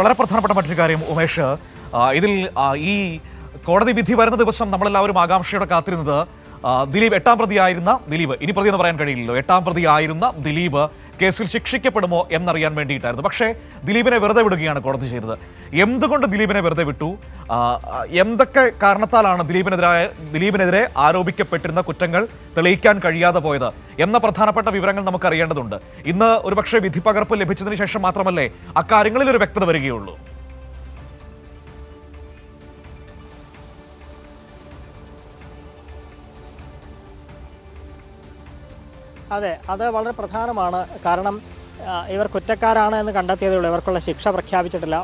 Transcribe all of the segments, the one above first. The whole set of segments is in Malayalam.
വളരെ പ്രധാനപ്പെട്ട മറ്റൊരു കാര്യം ഉമേഷ്, ഇതിൽ ഈ കോടതി വിധി വരുന്ന ദിവസം നമ്മളെല്ലാവരും ആകാംക്ഷയോടെ കാത്തിരുന്നത് ദിലീപ് എട്ടാം പ്രതിയായിരുന്ന ദിലീപ്, ഇനി പ്രതി എന്ന് പറയാൻ കഴിയില്ലല്ലോ, എട്ടാം പ്രതിയായിരുന്ന ദിലീപ് കേസിൽ ശിക്ഷിക്കപ്പെടുമോ എന്നറിയാൻ വേണ്ടിയിട്ടായിരുന്നു. പക്ഷേ ദിലീപിനെ വെറുതെ വിടുകയാണ് കോടതി ചെയ്തത്. എന്തുകൊണ്ട് ദിലീപിനെ വെറുതെ വിട്ടു? എന്തൊക്കെ കാരണത്താലാണ് ദിലീപിനെതിരെ ആരോപിക്കപ്പെട്ടിരുന്ന കുറ്റങ്ങൾ തെളിയിക്കാൻ കഴിയാതെ പോയത് എന്ന പ്രധാനപ്പെട്ട വിവരങ്ങൾ നമുക്ക് അറിയേണ്ടതുണ്ട്. ഇന്ന് ഒരുപക്ഷെ വിധി പകർപ്പ് ലഭിച്ചതിന് ശേഷം മാത്രമല്ലേ അക്കാര്യങ്ങളിൽ ഒരു വ്യക്തത വരികയുള്ളൂ. അതെ, അത് വളരെ പ്രധാനമാണ്. കാരണം ഇവർ കുറ്റക്കാരാണ് എന്ന് കണ്ടെത്തിയതേ ഉള്ളൂ, ഇവർക്കുള്ള ശിക്ഷ പ്രഖ്യാപിച്ചിട്ടില്ല.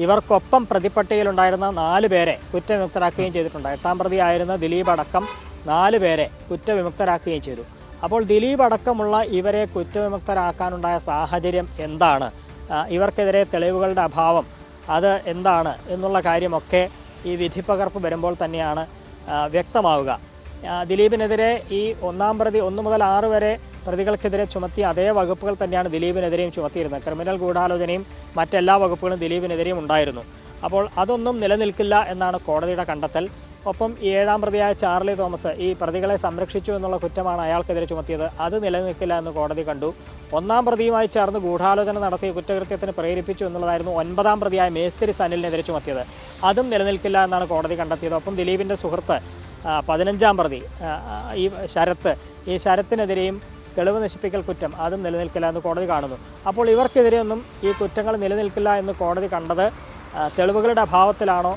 ഇവർക്കൊപ്പം പ്രതിപ്പട്ടികയിലുണ്ടായിരുന്ന 4 പേരെ കുറ്റവിമുക്തരാക്കുകയും ചെയ്തിട്ടുണ്ട്. 8ാം പ്രതിയായിരുന്ന ദിലീപ് അടക്കം 4 പേരെ കുറ്റവിമുക്തരാക്കുകയും ചെയ്തു. അപ്പോൾ ദിലീപ് അടക്കമുള്ള ഇവരെ കുറ്റവിമുക്തരാക്കാനുണ്ടായ സാഹചര്യം എന്താണ്, ഇവർക്കെതിരെ തെളിവുകളുടെ അഭാവം അത് എന്താണ് എന്നുള്ള കാര്യമൊക്കെ ഈ വിധിപ്പകർപ്പ് വരുമ്പോൾ തന്നെയാണ് വ്യക്തമാവുക. ദിലീപിനെതിരെ ഈ 1ാം പ്രതി 1 മുതൽ 6 വരെ പ്രതികൾക്കെതിരെ ചുമത്തിയ അതേ വകുപ്പുകൾ തന്നെയാണ് ദിലീപിനെതിരെയും ചുമത്തിയിരുന്നത്. ക്രിമിനൽ ഗൂഢാലോചനയും മറ്റെല്ലാ വകുപ്പുകളും ദിലീപിനെതിരെയും ഉണ്ടായിരുന്നു. അപ്പോൾ അതൊന്നും നിലനിൽക്കില്ല എന്നാണ് കോടതിയുടെ കണ്ടെത്തൽ. ഒപ്പം 7ാം പ്രതിയായ ചാർലി തോമസ് ഈ പ്രതികളെ സംരക്ഷിച്ചു എന്നുള്ള കുറ്റമാണ് അയാൾക്കെതിരെ ചുമത്തിയത്. അത് നിലനിൽക്കില്ല എന്ന് കോടതി കണ്ടു. 1ാം പ്രതിയുമായി ചേർന്ന് ഗൂഢാലോചന നടത്തി കുറ്റകൃത്യത്തിന് പ്രേരിപ്പിച്ചു എന്നുള്ളതായിരുന്നു 9ാം പ്രതിയായ മേസ്തിരി സനിലിനെതിരെ ചുമത്തിയത്. അതും നിലനിൽക്കില്ല എന്നാണ് കോടതി കണ്ടെത്തിയത്. ഒപ്പം ദിലീപിൻ്റെ സുഹൃത്ത് 15ാം പ്രതി ഈ ശരത്തിനെതിരെയും തെളിവ് നശിപ്പിക്കൽ കുറ്റം അതും നിലനിൽക്കില്ല എന്ന് കോടതി കാണുന്നു. അപ്പോൾ ഇവർക്കെതിരെയൊന്നും ഈ കുറ്റങ്ങൾ നിലനിൽക്കില്ല എന്ന് കോടതി കണ്ടത് തെളിവുകളുടെ അഭാവത്തിലാണോ,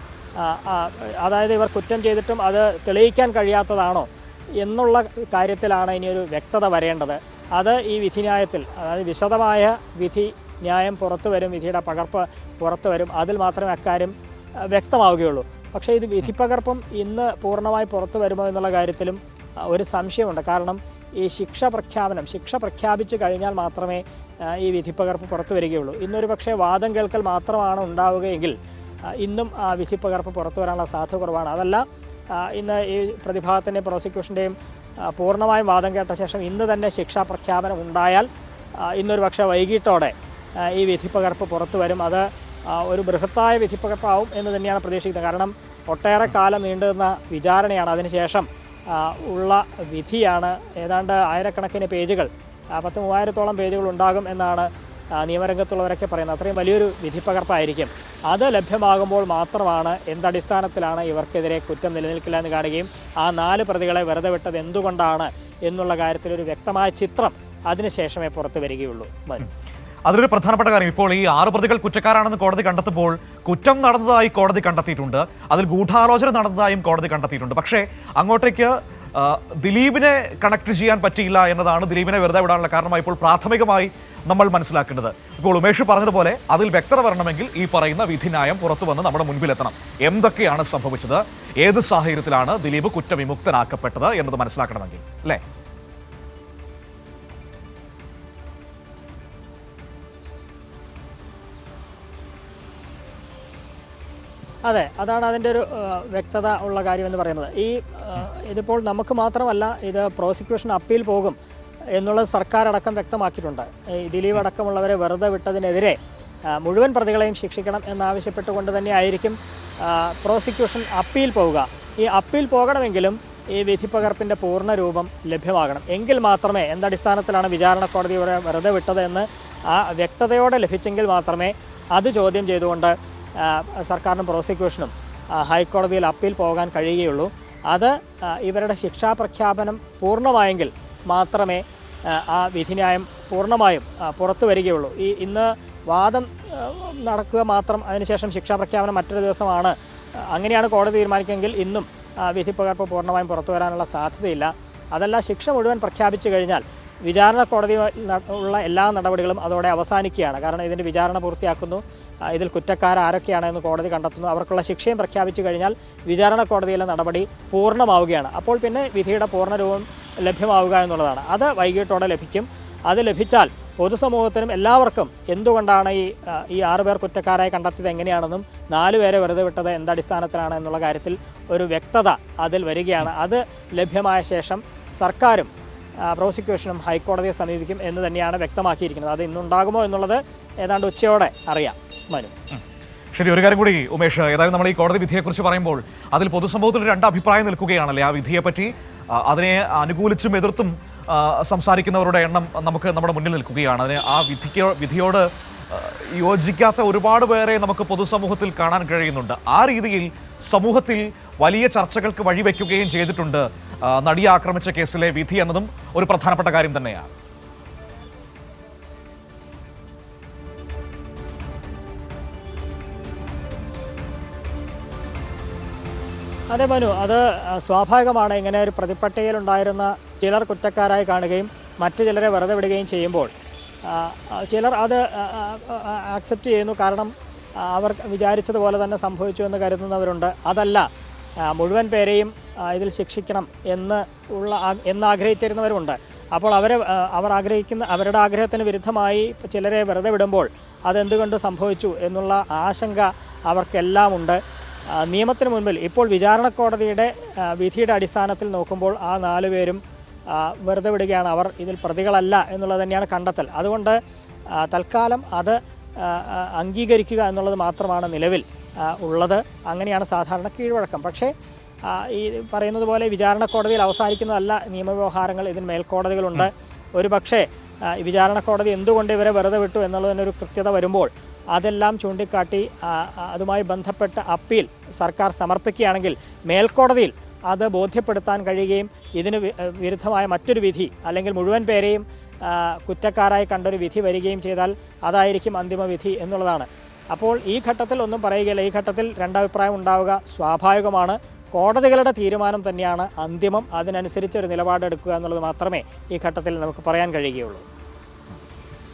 അതായത് ഇവർ കുറ്റം ചെയ്തിട്ടും അത് തെളിയിക്കാൻ കഴിയാത്തതാണോ എന്നുള്ള കാര്യത്തിലാണ് ഇനിയൊരു വ്യക്തത വരേണ്ടത്. അത് ഈ വിധിന്യായത്തിൽ, അതായത് വിശദമായ വിധി ന്യായം പുറത്തു വരും, വിധിയുടെ പകർപ്പ് പുറത്തു വരും. അതിൽ മാത്രമേ അക്കാര്യം വ്യക്തമാവുകയുള്ളൂ. പക്ഷേ ഇത് വിധിപ്പകർപ്പും ഇന്ന് പൂർണ്ണമായി പുറത്തു വരുമോ എന്നുള്ള കാര്യത്തിലും ഒരു സംശയമുണ്ട്. കാരണം ഈ ശിക്ഷ പ്രഖ്യാപിച്ചു കഴിഞ്ഞാൽ മാത്രമേ ഈ വിധിപ്പകർപ്പ് പുറത്തു വരികയുള്ളൂ. ഇന്നൊരു പക്ഷേ വാദം കേൾക്കൽ മാത്രമാണ് ഉണ്ടാവുകയെങ്കിൽ ഇന്നും ആ വിധിപ്പകർപ്പ് പുറത്തു വരാനുള്ള സാധ്യത കുറവാണ്. അതല്ല, ഇന്ന് ഈ പ്രതിഭാഗത്തിൻ്റെയും പ്രോസിക്യൂഷൻ്റെയും പൂർണ്ണമായും വാദം കേട്ട ശേഷം ഇന്ന് തന്നെ ശിക്ഷാ പ്രഖ്യാപനം ഉണ്ടായാൽ ഇന്നൊരു പക്ഷേ വൈകിട്ടോടെ ഈ വിധിപ്പകർപ്പ് പുറത്തു വരും. അത് ഒരു ബൃഹത്തായ വിധിപ്പകർപ്പാവും എന്ന് തന്നെയാണ് പ്രതീക്ഷിക്കുന്നത്. കാരണം ഒട്ടേറെ കാലം നീണ്ടുനിന്ന വിചാരണയാണ്, അതിനുശേഷം ഉള്ള വിധിയാണ്. ഏതാണ്ട് 1000കണക്കിന് പേജുകൾ, 30,000-ഓളം പേജുകൾ ഉണ്ടാകും എന്നാണ് നിയമരംഗത്തുള്ളവരൊക്കെ പറയുന്നത്. അത്രയും വലിയൊരു വിധിപ്പകർപ്പായിരിക്കും. അത് ലഭ്യമാകുമ്പോൾ മാത്രമാണ് എന്തടിസ്ഥാനത്തിലാണ് ഇവർക്കെതിരെ കുറ്റം നിലനിൽക്കില്ല എന്ന് കാണുകയും ആ 4 പ്രതികളെ വെറുതെ വിട്ടത് എന്തുകൊണ്ടാണ് എന്നുള്ള കാര്യത്തിലൊരു വ്യക്തമായ ചിത്രം അതിനുശേഷമേ പുറത്തു വരികയുള്ളൂ. അതിലൊരു പ്രധാനപ്പെട്ട കാര്യം, ഇപ്പോൾ ഈ 6 പ്രതികൾ കുറ്റക്കാരാണെന്ന് കോടതി കണ്ടെത്തുമ്പോൾ കുറ്റം നടന്നതായി കോടതി കണ്ടെത്തിയിട്ടുണ്ട്, അതിൽ ഗൂഢാലോചന നടന്നതായും കോടതി കണ്ടെത്തിയിട്ടുണ്ട്. പക്ഷേ അങ്ങോട്ടേക്ക് ദിലീപിനെ കണക്ട് ചെയ്യാൻ പറ്റിയില്ല എന്നതാണ് ദിലീപിനെ വെറുതെ വിടാനുള്ള കാരണമായി ഇപ്പോൾ പ്രാഥമികമായി നമ്മൾ മനസ്സിലാക്കേണ്ടത്. ഇപ്പോൾ ഉമേഷ് പറഞ്ഞതുപോലെ അതിൽ വ്യക്തത വരണമെങ്കിൽ ഈ പറയുന്ന വിധിന്യായം പുറത്തു വന്ന് നമ്മുടെ മുൻപിലെത്തണം. എന്തൊക്കെയാണ് സംഭവിച്ചത്, ഏത് സാഹചര്യത്തിലാണ് ദിലീപ് കുറ്റവിമുക്തനാക്കപ്പെട്ടത് എന്നത് മനസ്സിലാക്കണമെങ്കിൽ, അല്ലേ? അതെ, അതാണ് അതിൻ്റെ ഒരു വ്യക്തത ഉള്ള കാര്യമെന്ന് പറയുന്നത്. ഇതിപ്പോൾ നമുക്ക് മാത്രമല്ല, ഇത് പ്രോസിക്യൂഷൻ അപ്പീൽ പോകും എന്നുള്ളത് സർക്കാർ അടക്കം വ്യക്തമാക്കിയിട്ടുണ്ട്. ഈ ദിലീപ് അടക്കമുള്ളവരെ വെറുതെ വിട്ടതിനെതിരെ മുഴുവൻ പ്രതികളെയും ശിക്ഷിക്കണം എന്നാവശ്യപ്പെട്ടുകൊണ്ട് തന്നെയായിരിക്കും പ്രോസിക്യൂഷൻ അപ്പീൽ പോവുക. ഈ അപ്പീൽ പോകണമെങ്കിലും ഈ വിധിപ്പകർപ്പിൻ്റെ പൂർണ്ണ രൂപം ലഭ്യമാകണം. എങ്കിൽ മാത്രമേ എന്തടിസ്ഥാനത്തിലാണ് വിചാരണ കോടതി ഇവരെ വെറുതെ വിട്ടത് എന്ന് ആ വ്യക്തതയോടെ ലഭിച്ചെങ്കിൽ മാത്രമേ അത് ചോദ്യം ചെയ്തുകൊണ്ട് സർക്കാരിനും പ്രോസിക്യൂഷനും ഹൈക്കോടതിയിൽ അപ്പീൽ പോകാൻ കഴിയുകയുള്ളൂ. അത് ഇവരുടെ ശിക്ഷാ പ്രഖ്യാപനം പൂർണ്ണമായെങ്കിൽ മാത്രമേ ആ വിധിന്യായം പൂർണ്ണമായും പുറത്തു വരികയുള്ളൂ. ഇന്ന് വാദം നടക്കുക മാത്രം, അതിനുശേഷം ശിക്ഷാ പ്രഖ്യാപനം മറ്റൊരു ദിവസമാണ്, അങ്ങനെയാണ് കോടതി തീരുമാനിക്കുമെങ്കിൽ ഇന്നും വിധിപ്പകർപ്പ് പൂർണ്ണമായും പുറത്തു വരാനുള്ള സാധ്യതയില്ല. അതല്ല, ശിക്ഷ മുഴുവൻ പ്രഖ്യാപിച്ചു കഴിഞ്ഞാൽ വിചാരണ കോടതി ഉള്ള എല്ലാ നടപടികളും അതോടെ അവസാനിക്കുകയാണ്. കാരണം ഇതിൻ്റെ വിചാരണ പൂർത്തിയാക്കുന്നു, ഇതിൽ കുറ്റക്കാരാരൊക്കെയാണെന്ന് കോടതി കണ്ടെത്തുന്നു, അവർക്കുള്ള ശിക്ഷയും പ്രഖ്യാപിച്ചു കഴിഞ്ഞാൽ വിചാരണ കോടതിയിലെ നടപടി പൂർണ്ണമാവുകയാണ്. അപ്പോൾ പിന്നെ വിധിയുടെ പൂർണ്ണരൂപം ലഭ്യമാവുക എന്നുള്ളതാണ്. അത് വൈകിട്ടോടെ ലഭിക്കും. അത് ലഭിച്ചാൽ പൊതുസമൂഹത്തിനും എല്ലാവർക്കും എന്തുകൊണ്ടാണ് ഈ 6 പേർ കുറ്റക്കാരായി കണ്ടെത്തിയത് എങ്ങനെയാണെന്നും 4 പേരെ വെറുതെ വിട്ടത് എന്തടിസ്ഥാനത്തിലാണ് എന്നുള്ള കാര്യത്തിൽ ഒരു വ്യക്തത അതിൽ വരികയാണ്. അത് ലഭ്യമായ ശേഷം സർക്കാരും പ്രോസിക്യൂഷനും ഹൈക്കോടതിയെ സമീപിക്കും എന്ന് തന്നെയാണ് വ്യക്തമാക്കിയിരിക്കുന്നത്. അത് ഇന്നുണ്ടാകുമോ എന്നുള്ളത് ഏതാണ്ട് ഉച്ചയോടെ അറിയാം. മനു. ശരി, ഒരു കാര്യം കൂടി ഉമേഷ്, ഏതായാലും നമ്മൾ ഈ കോടതി വിധിയെക്കുറിച്ച് പറയുമ്പോൾ അതിൽ പൊതുസമൂഹത്തിൽ രണ്ട് അഭിപ്രായം നിൽക്കുകയാണല്ലേ ആ വിധിയെപ്പറ്റി. അതിനെ അനുകൂലിച്ചും എതിർത്തും സംസാരിക്കുന്നവരുടെ എണ്ണം നമുക്ക് നമ്മുടെ മുന്നിൽ നിൽക്കുകയാണ്. അതിന് ആ വിധിയോട് യോജിക്കാത്ത ഒരുപാട് പേരെ നമുക്ക് പൊതുസമൂഹത്തിൽ കാണാൻ കഴിയുന്നുണ്ട്. ആ രീതിയിൽ സമൂഹത്തിൽ വലിയ ചർച്ചകൾക്ക് വഴിവെക്കുകയും ചെയ്തിട്ടുണ്ട് നടിയെ ആക്രമിച്ച കേസിലെ വിധി എന്നതും ഒരു പ്രധാനപ്പെട്ട കാര്യം തന്നെയാണ്. അതെ മനു, അത് സ്വാഭാവികമാണ്. ഇങ്ങനെ ഒരു പ്രതിപ്പട്ടികയിലുണ്ടായിരുന്ന ചിലർ കുറ്റക്കാരായി കാണുകയും മറ്റു ചിലരെ വെറുതെ വിടുകയും ചെയ്യുമ്പോൾ ചിലർ അത് ആക്സെപ്റ്റ് ചെയ്യുന്നു. കാരണം അവർ വിചാരിച്ചതുപോലെ തന്നെ സംഭവിച്ചു എന്ന് കരുതുന്നവരുണ്ട്. അതല്ല, മുഴുവൻ പേരെയും ഇതിൽ ശിക്ഷിക്കണം എന്ന് ആഗ്രഹിച്ചിരുന്നവരുമുണ്ട്. അപ്പോൾ അവരുടെ ആഗ്രഹത്തിന് വിരുദ്ധമായി ചിലരെ വെറുതെ വിടുമ്പോൾ അതെന്തുകൊണ്ട് സംഭവിച്ചു എന്നുള്ള ആശങ്ക അവർക്കെല്ലാം ഉണ്ട്. നിയമത്തിന് മുൻപിൽ ഇപ്പോൾ വിചാരണ കോടതിയുടെ വിധിയുടെ അടിസ്ഥാനത്തിൽ നോക്കുമ്പോൾ ആ 4 പേരും വെറുതെ വിടുകയാണ്. അവർ ഇതിൽ പ്രതികളല്ല എന്നുള്ളത് തന്നെയാണ് കണ്ടെത്തൽ. അതുകൊണ്ട് തൽക്കാലം അത് അംഗീകരിക്കുക എന്നുള്ളത് മാത്രമാണ് നിലവിൽ ഉള്ളത്. അങ്ങനെയാണ് സാധാരണ കീഴ്വഴക്കം. പക്ഷേ ഈ പറയുന്നത് പോലെ വിചാരണ കോടതിയിൽ അവസാനിക്കുന്നതല്ല നിയമവ്യവഹാരങ്ങൾ. ഇതിന് മേൽക്കോടതികളുണ്ട്. ഒരു പക്ഷേ വിചാരണ കോടതി എന്തുകൊണ്ട് ഇവരെ വെറുതെ വിട്ടു എന്നുള്ളതിനൊരു കൃത്യത വരുമ്പോൾ അതെല്ലാം ചൂണ്ടിക്കാട്ടി അതുമായി ബന്ധപ്പെട്ട അപ്പീൽ സർക്കാർ സമർപ്പിക്കുകയാണെങ്കിൽ മേൽക്കോടതിയിൽ അത് ബോധ്യപ്പെടുത്താൻ കഴിയുകയും ഇതിന് വിരുദ്ധമായ മറ്റൊരു വിധി അല്ലെങ്കിൽ മുഴുവൻ പേരെയും കുറ്റക്കാരായി കണ്ടൊരു വിധി വരികയും ചെയ്താൽ അതായിരിക്കും അന്തിമ വിധി എന്നുള്ളതാണ്. അപ്പോൾ ഈ ഘട്ടത്തിൽ ഒന്നും പറയുകയില്ല. ഈ ഘട്ടത്തിൽ രണ്ടഭിപ്രായം ഉണ്ടാവുക സ്വാഭാവികമാണ്. കോടതികളുടെ തീരുമാനം തന്നെയാണ് അന്തിമം. അതിനനുസരിച്ച് ഒരു നിലപാടെടുക്കുക എന്നുള്ളത് മാത്രമേ ഈ ഘട്ടത്തിൽ നമുക്ക് പറയാൻ കഴിയുകയുള്ളൂ.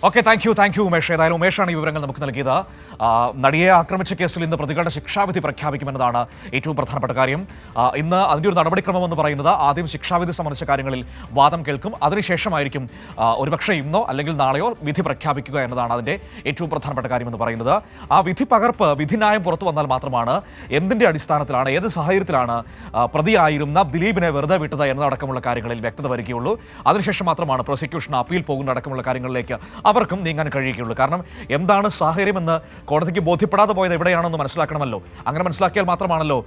Okay, thank you Umesh. ഏതായാലും ഉമേഷാണ് ഈ വിവരങ്ങൾ നമുക്ക് നൽകിയത്. നടിയെ ആക്രമിച്ച കേസിൽ ഇന്ന് പ്രതികളുടെ ശിക്ഷാവിധി പ്രഖ്യാപിക്കുമെന്നതാണ് ഏറ്റവും പ്രധാനപ്പെട്ട കാര്യം. ഇന്ന് അതിൻ്റെ ഒരു നടപടിക്രമം എന്ന് പറയുന്നത് ആദ്യം ശിക്ഷാവിധി സംബന്ധിച്ച കാര്യങ്ങളിൽ വാദം കേൾക്കും. അതിനുശേഷമായിരിക്കും ഒരുപക്ഷെ ഇന്നോ അല്ലെങ്കിൽ നാളെയോ വിധി പ്രഖ്യാപിക്കുക എന്നതാണ് അതിൻ്റെ ഏറ്റവും പ്രധാനപ്പെട്ട കാര്യം എന്ന് പറയുന്നത്. ആ വിധി പകർപ്പ്, വിധിന്യായം പുറത്തു വന്നാൽ മാത്രമാണ് എന്തിൻ്റെ അടിസ്ഥാനത്തിലാണ്, ഏത് സാഹചര്യത്തിലാണ് പ്രതിയായിരുന്ന ദിലീപിനെ വെറുതെ വിട്ടത് എന്നതടക്കമുള്ള കാര്യങ്ങളിൽ വ്യക്തത വരികയുള്ളൂ. അതിനുശേഷം മാത്രമാണ് പ്രോസിക്യൂഷൻ അപ്പീൽ പോകുന്നതടക്കമുള്ള കാര്യങ്ങളിലേക്ക് അവർക്കും നീങ്ങാൻ കഴിയുകയുള്ളൂ. കാരണം എന്താണ് സാഹചര്യമെന്ന് കോടതിക്ക് ബോധ്യപ്പെടാതെ പോയത് എവിടെയാണെന്ന് മനസ്സിലാക്കണമല്ലോ. അങ്ങനെ മനസ്സിലാക്കിയാൽ മാത്രമാണല്ലോ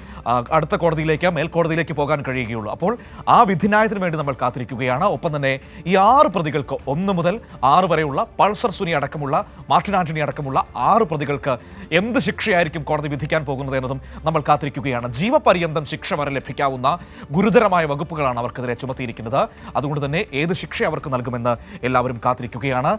അടുത്ത കോടതിയിലേക്ക്, മേൽക്കോടതിയിലേക്ക് പോകാൻ കഴിയുകയുള്ളൂ. അപ്പോൾ ആ വിധിന്യായത്തിന് വേണ്ടി നമ്മൾ കാത്തിരിക്കുകയാണ്. ഒപ്പം തന്നെ ഈ 6 പ്രതികൾക്ക് 1 മുതൽ 6 വരെയുള്ള പൾസർ സുനി അടക്കമുള്ള, മാർട്ടിൻ ആന്റണി അടക്കമുള്ള 6 പ്രതികൾക്ക് എന്ത് ശിക്ഷയായിരിക്കും കോടതി വിധിക്കാൻ പോകുന്നത് എന്നതും നമ്മൾ കാത്തിരിക്കുകയാണ്. ജീവപര്യന്തം ശിക്ഷ വരെ ലഭിക്കാവുന്ന ഗുരുതരമായ വകുപ്പുകളാണ് അവർക്കെതിരെ ചുമത്തിയിരിക്കുന്നത്. അതുകൊണ്ട് തന്നെ ഏത് ശിക്ഷ അവർക്ക് നൽകുമെന്ന് എല്ലാവരും കാത്തിരിക്കുകയാണ്.